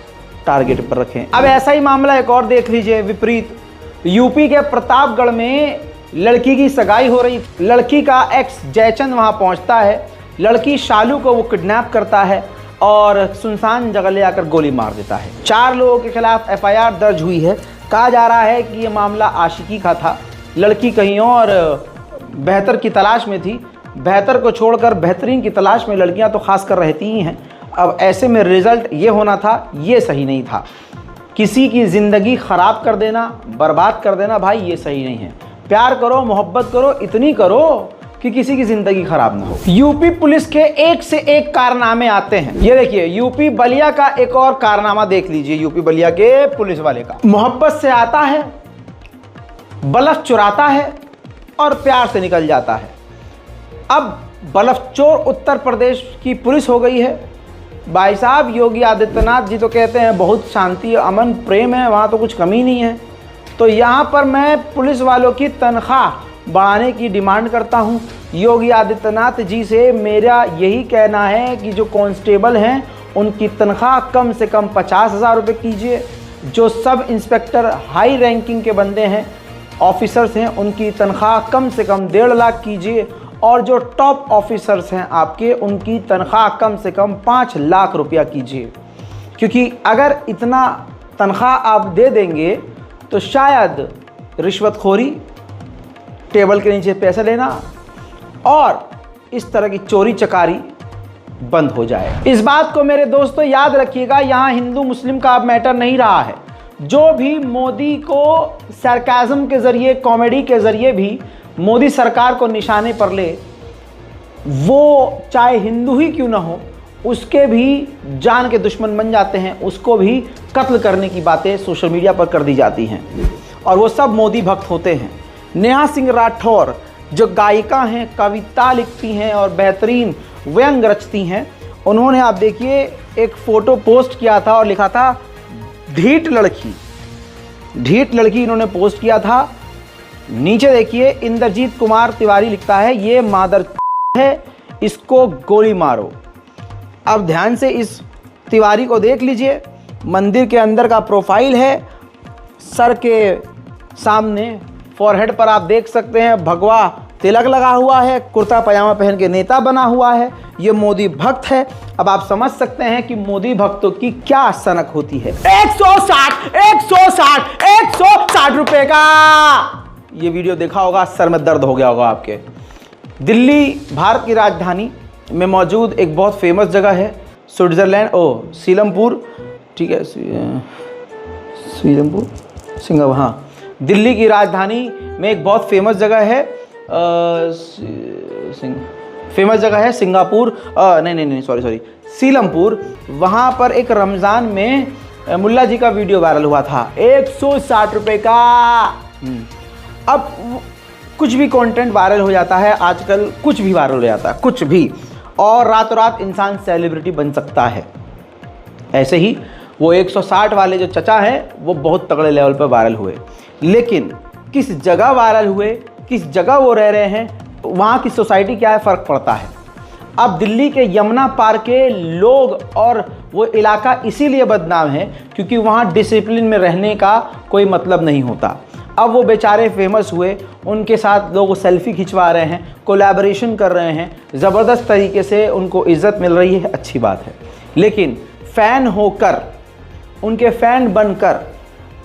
[SPEAKER 1] टारगेट पर रखें। अब ऐसा ही मामला एक और देख लीजिए, विपरीत। यूपी के प्रतापगढ़ में लड़की की सगाई हो रही। लड़की का एक्स जयचंद वहां पहुंचता है। लड़की शालू को वो किडनैप करता है और सुनसान जगह ले आकर गोली मार देता है। 4 लोगों के खिलाफ FIR दर्ज हुई है। कहा जा रहा है कि ये मामला आशिकी का था। लड़की कहीं और बेहतर की तलाश में थी। बेहतर को छोड़कर बेहतरीन की तलाश में लड़कियां तो खासकर रहती ही हैं। अब ऐसे में रिजल्ट ये होना था, ये सही नहीं था। किसी की ज़िंदगी ख़राब कर देना, बर्बाद कर देना, भाई ये सही नहीं है। प्यार करो, मोहब्बत करो, इतनी करो कि किसी की जिंदगी खराब ना हो। यूपी पुलिस के एक से एक कारनामे आते हैं। ये देखिए यूपी बलिया का एक और कारनामा देख लीजिए। यूपी बलिया के पुलिस वाले का, मोहब्बत से आता है, बल्ब चुराता है और प्यार से निकल जाता है। अब बल्ब चोर उत्तर प्रदेश की पुलिस हो गई है। भाई साहब योगी आदित्यनाथ जी तो कहते हैं बहुत शांति, अमन, प्रेम है, वहाँ तो कुछ कमी नहीं है। तो यहाँ पर मैं पुलिस वालों की तनख्वाह बढ़ाने की डिमांड करता हूँ। योगी आदित्यनाथ जी से मेरा यही कहना है कि जो कांस्टेबल हैं उनकी तनख्वाह कम से कम 50,000 रुपये कीजिए। जो सब इंस्पेक्टर हाई रैंकिंग के बंदे हैं, ऑफिसर्स हैं, उनकी तनख्वाह कम से कम 1.5 लाख कीजिए। और जो टॉप ऑफिसर्स हैं आपके, उनकी तनख्वाह कम से कम 5 लाख रुपया कीजिए। क्योंकि अगर इतना तनख्वाह आप दे देंगे तो शायद रिश्वतखोरी, टेबल के नीचे पैसे लेना और इस तरह की चोरी चकारी बंद हो जाए। इस बात को मेरे दोस्तों याद रखिएगा, यहाँ हिंदू मुस्लिम का अब मैटर नहीं रहा है। जो भी मोदी को सरकाज़म के ज़रिए, कॉमेडी के ज़रिए भी मोदी सरकार को निशाने पर ले, वो चाहे हिंदू ही क्यों ना हो, उसके भी जान के दुश्मन बन जाते हैं। उसको भी कत्ल करने की बातें सोशल मीडिया पर कर दी जाती हैं और वो सब मोदी भक्त होते हैं। नेहा सिंह राठौर जो गायिका हैं, कविता लिखती हैं और बेहतरीन व्यंग रचती हैं, उन्होंने आप देखिए एक फ़ोटो पोस्ट किया था और लिखा था ढीठ लड़की। ढीठ लड़की इन्होंने पोस्ट किया था। नीचे देखिए इंद्रजीत कुमार तिवारी लिखता है ये मादर है, इसको गोली मारो। अब ध्यान से इस तिवारी को देख लीजिए। मंदिर के अंदर का प्रोफाइल है, सर के सामने फॉरहेड पर आप देख सकते हैं भगवा तिलक लगा हुआ है, कुर्ता पजामा पहन के नेता बना हुआ है। ये मोदी भक्त है। अब आप समझ सकते हैं कि मोदी भक्तों की क्या सनक होती है। 160 रुपए का ये वीडियो देखा होगा, सर में दर्द हो गया होगा आपके। दिल्ली भारत की राजधानी में मौजूद एक बहुत फेमस जगह है, स्विट्ज़रलैंड, सीलमपुर, ठीक है, सीलमपुर, सिंगापुर, हाँ, दिल्ली की राजधानी में एक बहुत फेमस जगह है, सिंगापुर, नहीं, सॉरी, सीलमपुर। वहाँ पर एक रमज़ान में मुल्ला जी का वीडियो वायरल हुआ था, 160 रुपये का। अब कुछ भी कंटेंट वायरल हो जाता है आजकल, कुछ भी वायरल हो जाता है, कुछ भी, और रातों रात इंसान सेलिब्रिटी बन सकता है। ऐसे ही वो 160 वाले जो चचा हैं वो बहुत तगड़े लेवल पर वायरल हुए। लेकिन किस जगह वायरल हुए, किस जगह वो रह रहे हैं, वहाँ की सोसाइटी क्या है, फ़र्क पड़ता है। अब दिल्ली के यमुना पार के लोग और वो इलाका इसीलिए बदनाम है क्योंकि वहाँ डिसिप्लिन में रहने का कोई मतलब नहीं होता। अब वो बेचारे फेमस हुए, उनके साथ लोग सेल्फी खिंचवा रहे हैं, कोलैबोरेशन कर रहे हैं, ज़बरदस्त तरीके से उनको इज़्ज़त मिल रही है, अच्छी बात है। लेकिन फ़ैन होकर, उनके फ़ैन बनकर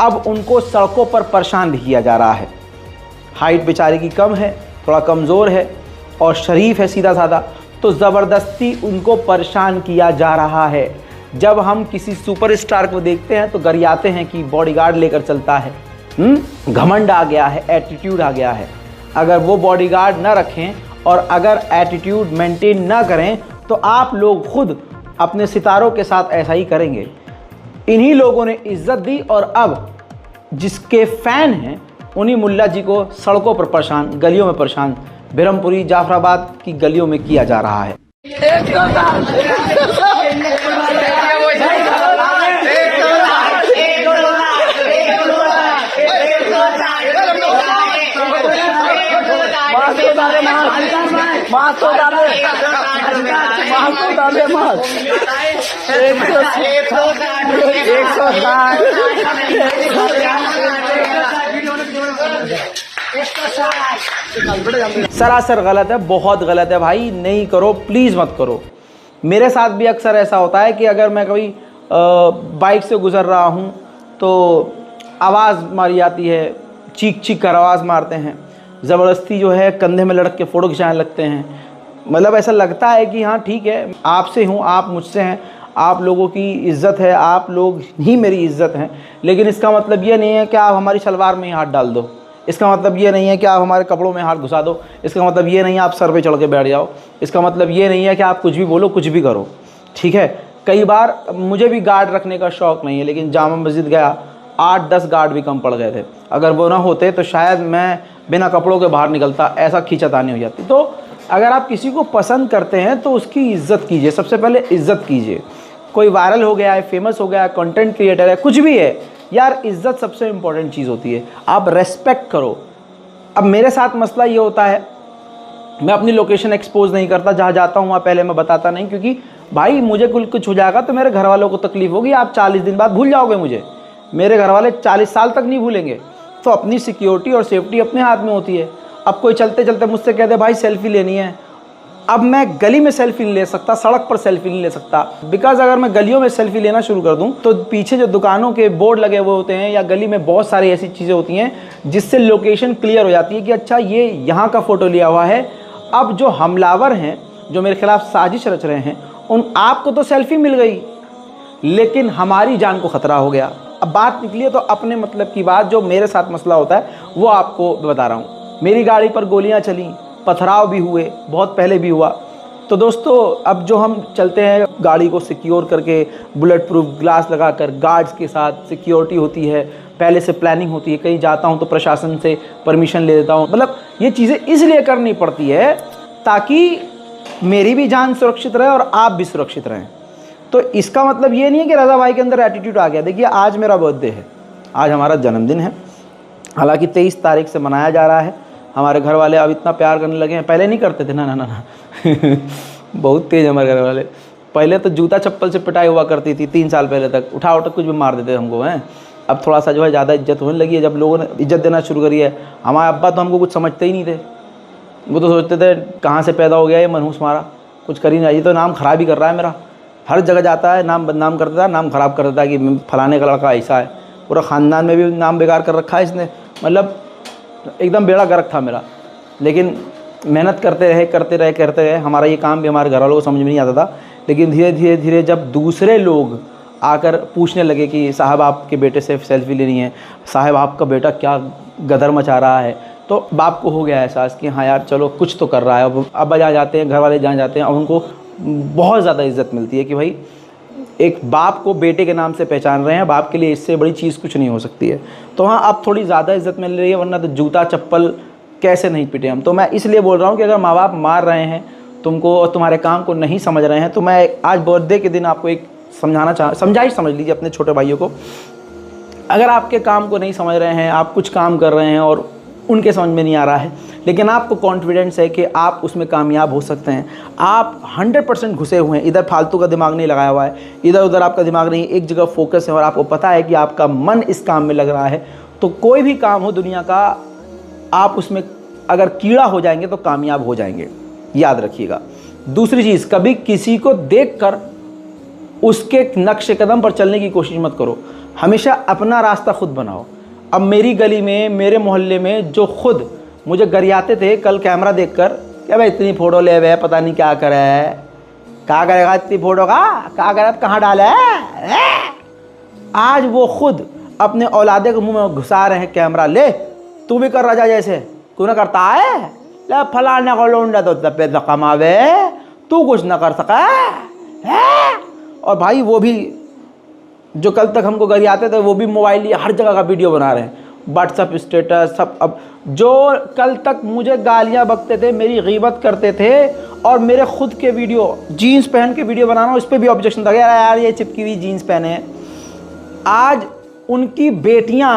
[SPEAKER 1] अब उनको सड़कों पर परेशान भी किया जा रहा है। हाइट बेचारे की कम है, थोड़ा कमज़ोर है और शरीफ है सीधा साधा, तो ज़बरदस्ती उनको परेशान किया जा रहा है। जब हम किसी सुपरस्टार को देखते हैं तो गरियाते हैं कि बॉडीगार्ड लेकर चलता है, घमंड आ गया है, एटीट्यूड आ गया है। अगर वो बॉडीगार्ड ना रखें और अगर एटीट्यूड मेंटेन ना करें तो आप लोग खुद अपने सितारों के साथ ऐसा ही करेंगे। इन्हीं लोगों ने इज्जत दी और अब जिसके फ़ैन हैं उन्हीं मुल्ला जी को सड़कों पर परेशान, गलियों में परेशान, बिरमपुरी, जाफराबाद की गलियों में किया जा रहा है। सरासर गलत है, बहुत गलत है भाई, नहीं करो, प्लीज़ मत करो। मेरे साथ भी अक्सर ऐसा होता है कि अगर मैं कभी बाइक से गुज़र रहा हूँ तो आवाज़ मारी जाती है, चीख चीख कर आवाज़ मारते हैं, ज़बरदस्ती जो है कंधे में लटक के फ़ोटो खिंचाने लगते हैं। मतलब ऐसा लगता है कि हाँ ठीक है, आपसे हूँ, आप मुझसे हैं, आप लोगों की इज़्ज़त है, आप लोग ही मेरी इज़्ज़त हैं, लेकिन इसका मतलब ये नहीं है कि आप हमारी सलवार में ही हाथ डाल दो। इसका मतलब ये नहीं है कि आप हमारे कपड़ों में हाथ घुसा दो, इसका मतलब ये नहीं है आप सर पे चढ़ के बैठ जाओ, इसका मतलब ये नहीं है कि आप कुछ भी बोलो, कुछ भी करो, ठीक है। कई बार मुझे भी गार्ड रखने का शौक़ नहीं है, लेकिन जामा मस्जिद गया 8-10 गार्ड भी कम पड़ गए थे। अगर वो ना होते तो शायद मैं बिना कपड़ों के बाहर निकलता, ऐसा खींचातानी हो जाती। तो अगर आप किसी को पसंद करते हैं तो उसकी इज़्ज़त कीजिए, सबसे पहले इज़्ज़त कीजिए। कोई वायरल हो गया है, फेमस हो गया है, कंटेंट क्रिएटर है, कुछ भी है यार, इज़्ज़त सबसे इम्पोर्टेंट चीज़ होती है। आप रेस्पेक्ट करो। अब मेरे साथ मसला ये होता है, मैं अपनी लोकेशन एक्सपोज नहीं करता, जहाँ जाता हूँ वहाँ पहले मैं बताता नहीं, क्योंकि भाई मुझे कुछ हो जाएगा तो मेरे घर वालों को तकलीफ होगी, आप 40 दिन बाद भूल जाओगे मुझे, मेरे घर वाले 40 साल तक नहीं भूलेंगे। तो अपनी सिक्योरिटी और सेफ्टी अपने हाथ में होती है। अब कोई चलते चलते मुझसे कहते भाई सेल्फी लेनी है, अब मैं गली में सेल्फी नहीं ले सकता, सड़क पर सेल्फी नहीं ले सकता, बिकॉज अगर मैं गलियों में सेल्फी लेना शुरू कर दूं तो पीछे जो दुकानों के बोर्ड लगे हुए होते हैं या गली में बहुत सारी ऐसी चीज़ें होती हैं जिससे लोकेशन क्लियर हो जाती है कि अच्छा ये यहाँ का फ़ोटो लिया हुआ है। अब जो हमलावर हैं, जो मेरे खिलाफ साजिश रच रहे हैं, उन आपको तो सेल्फी मिल गई लेकिन हमारी जान को ख़तरा हो गया। अब बात निकली है तो अपने मतलब की बात, जो मेरे साथ मसला होता है वो आपको बता रहा हूँ। मेरी गाड़ी पर गोलियाँ चली, पथराव भी हुए, बहुत पहले भी हुआ। तो दोस्तों अब जो हम चलते हैं गाड़ी को सिक्योर करके, बुलेट प्रूफ ग्लास लगाकर, गार्ड्स के साथ सिक्योरिटी होती है, पहले से प्लानिंग होती है। कहीं जाता हूँ तो प्रशासन से परमिशन ले लेता हूँ। मतलब ये चीज़ें इसलिए करनी पड़ती है ताकि मेरी भी जान सुरक्षित रहे और आप भी सुरक्षित रहें। तो इसका मतलब ये नहीं है कि रज़ा भाई के अंदर एटीट्यूड आ गया। देखिए आज मेरा बर्थडे है, आज हमारा जन्मदिन है, हालांकि 23 तारीख से मनाया जा रहा है। हमारे घर वाले अब इतना प्यार करने लगे हैं, पहले नहीं करते थे ना बहुत तेज़ हमारे घर वाले। पहले तो जूता चप्पल से पिटाई हुआ करती थी, 3 साल पहले तक उठा उठा कुछ भी मार देते हमको हैं। अब थोड़ा सा जो है ज़्यादा इज्जत होने लगी है, जब लोगों ने इज्जत देना शुरू करी है। हमारे अब्बा तो हमको कुछ समझते ही नहीं थे, वो तो सोचते थे कहाँ से पैदा हो गया ये मनहूस मारा, कुछ कर ही नहीं, ये तो नाम ख़राब ही कर रहा है मेरा। हर जगह जाता है, नाम बदनाम करता है, नाम ख़राब कर देता है कि फलाने का लड़का ऐसा है। पूरा ख़ानदान में भी नाम बेकार कर रखा है इसने, मतलब एकदम बेड़ा गर्क था मेरा। लेकिन मेहनत करते रहे। हमारा ये काम भी हमारे घर वालों को समझ में नहीं आता था, लेकिन धीरे धीरे जब दूसरे लोग आकर पूछने लगे कि साहब आपके बेटे से सेल्फी लेनी है, साहब आपका बेटा क्या गदर मचा रहा है, तो बाप को हो गया एहसास कि हाँ यार चलो कुछ तो कर रहा है। अब अब्बा जहाँ जाते हैं, घर वाले जहाँ जाते हैं, अब उनको बहुत ज़्यादा इज्जत मिलती है कि भाई एक बाप को बेटे के नाम से पहचान रहे हैं। बाप के लिए इससे बड़ी चीज़ कुछ नहीं हो सकती है। तो हाँ अब थोड़ी ज़्यादा इज्जत मिल रही है, वरना तो जूता चप्पल कैसे नहीं पिटे हम। तो मैं इसलिए बोल रहा हूँ कि अगर माँ बाप मार रहे हैं तुमको और तुम्हारे काम को नहीं समझ रहे हैं, तो मैं आज बर्थडे के दिन आपको एक समझाइश समझ लीजिए अपने छोटे भाइयों को। अगर आपके काम को नहीं समझ रहे हैं, आप कुछ काम कर रहे हैं और उनके समझ में नहीं आ रहा है, लेकिन आपको कॉन्फिडेंस है कि आप उसमें कामयाब हो सकते हैं, आप 100% घुसे हुए हैं, इधर फालतू का दिमाग नहीं लगाया हुआ है, इधर उधर आपका दिमाग नहीं, एक जगह फोकस है और आपको पता है कि आपका मन इस काम में लग रहा है, तो कोई भी काम हो दुनिया का, आप उसमें अगर कीड़ा हो जाएंगे तो कामयाब हो जाएंगे, याद रखिएगा। दूसरी चीज़, कभी किसी को देखकर उसके नक्शे कदम पर चलने की कोशिश मत करो, हमेशा अपना रास्ता खुद बनाओ। अब मेरी गली में, मेरे मोहल्ले में जो खुद मुझे गरियाते थे कल कैमरा देखकर, क्या भाई इतनी फ़ोटो ले हुए, पता नहीं क्या करे है, क्या करेगा इतनी फ़ोटो का, क्या करे, कहाँ डाले है। आज वो खुद अपने औलादे के मुंह में घुसा रहे हैं कैमरा, ले तू भी कर राजा जैसे, तू ना करता है, ले फलाने को लौंडा तो पैसा कमावे, तू कुछ ना कर सका है। और भाई वो भी जो कल तक हमको गरियाते थे, वो भी मोबाइल लिए हर जगह का वीडियो बना रहे हैं, व्हाट्सअप स्टेटस सब। अब जो कल तक मुझे गालियां बकते थे, मेरी गीबत करते थे और मेरे खुद के वीडियो, जीन्स पहन के वीडियो बनाना, उस पर भी ऑब्जेक्शन था, यार ये चिपकी हुई जीन्स पहने। आज उनकी बेटियां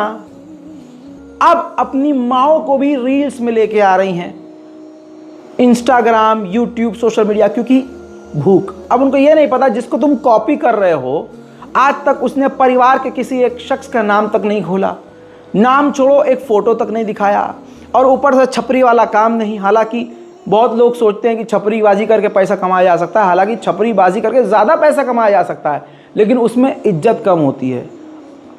[SPEAKER 1] अब अपनी माओ को भी रील्स में लेके आ रही हैं, इंस्टाग्राम, यूट्यूब, सोशल मीडिया, क्योंकि भूख। अब उनको ये नहीं पता जिसको तुम कॉपी कर रहे हो, आज तक उसने परिवार के किसी एक शख्स का नाम तक नहीं खोला, नाम छोड़ो एक फ़ोटो तक नहीं दिखाया, और ऊपर से छपरी वाला काम नहीं। हालांकि बहुत लोग सोचते हैं कि छपरीबाजी करके पैसा कमाया जा सकता है, हालांकि छपरीबाजी करके ज़्यादा पैसा कमाया जा सकता है, लेकिन उसमें इज्जत कम होती है।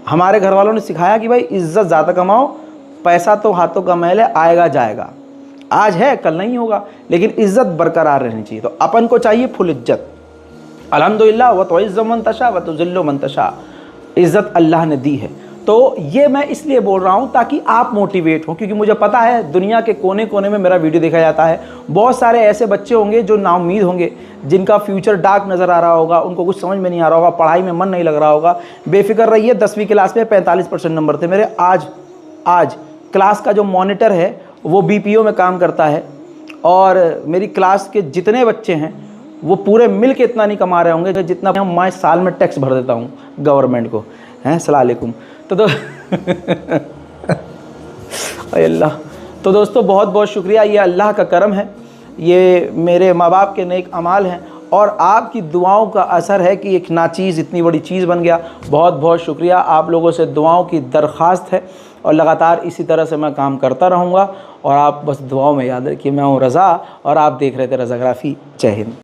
[SPEAKER 1] हमारे घर वालों ने सिखाया कि भाई इज्जत ज़्यादा कमाओ, पैसा तो हाथों का मैल है, आएगा जाएगा, आज है कल नहीं होगा, लेकिन इज्जत बरकरार रहनी चाहिए। तो अपन को चाहिए फुल इज्जत। अल्हम्दुलिल्लाह व तुइज़्ज़ु मन तशा व तुज़िल्लु मन तशा, इज्जत अल्लाह ने दी है। तो ये मैं इसलिए बोल रहा हूँ ताकि आप मोटिवेट हो, क्योंकि मुझे पता है दुनिया के कोने कोने में मेरा वीडियो देखा जाता है। बहुत सारे ऐसे बच्चे होंगे जो नाउम्मीद होंगे, जिनका फ्यूचर डार्क नज़र आ रहा होगा, उनको कुछ समझ में नहीं आ रहा होगा, पढ़ाई में मन नहीं लग रहा होगा। बेफिक्र रहिए, 10वीं क्लास में 45% नंबर थे मेरे। आज क्लास का जो मॉनिटर है वो BPO में काम करता है, और मेरी क्लास के जितने बच्चे हैं वो पूरे मिल के इतना नहीं कमा रहे होंगे जितना मैं साल में टैक्स भर देता हूँ गवर्नमेंट को। हैं, अस्सलाम वालेकुम। तो अल्लाह, तो दोस्तों बहुत बहुत शुक्रिया, ये अल्लाह का करम है, ये मेरे माँ बाप के नेक अमाल हैं, और आपकी दुआओं का असर है कि एक नाचीज़ इतनी बड़ी चीज़ बन गया। बहुत बहुत शुक्रिया, आप लोगों से दुआओं की दरख्वास्त है, और लगातार इसी तरह से मैं काम करता रहूँगा। और आप बस दुआओं में याद रखिए, मैं हूँ रज़ा और आप देख रहे थे रज़ाग्राफ़ी। जय हिंद।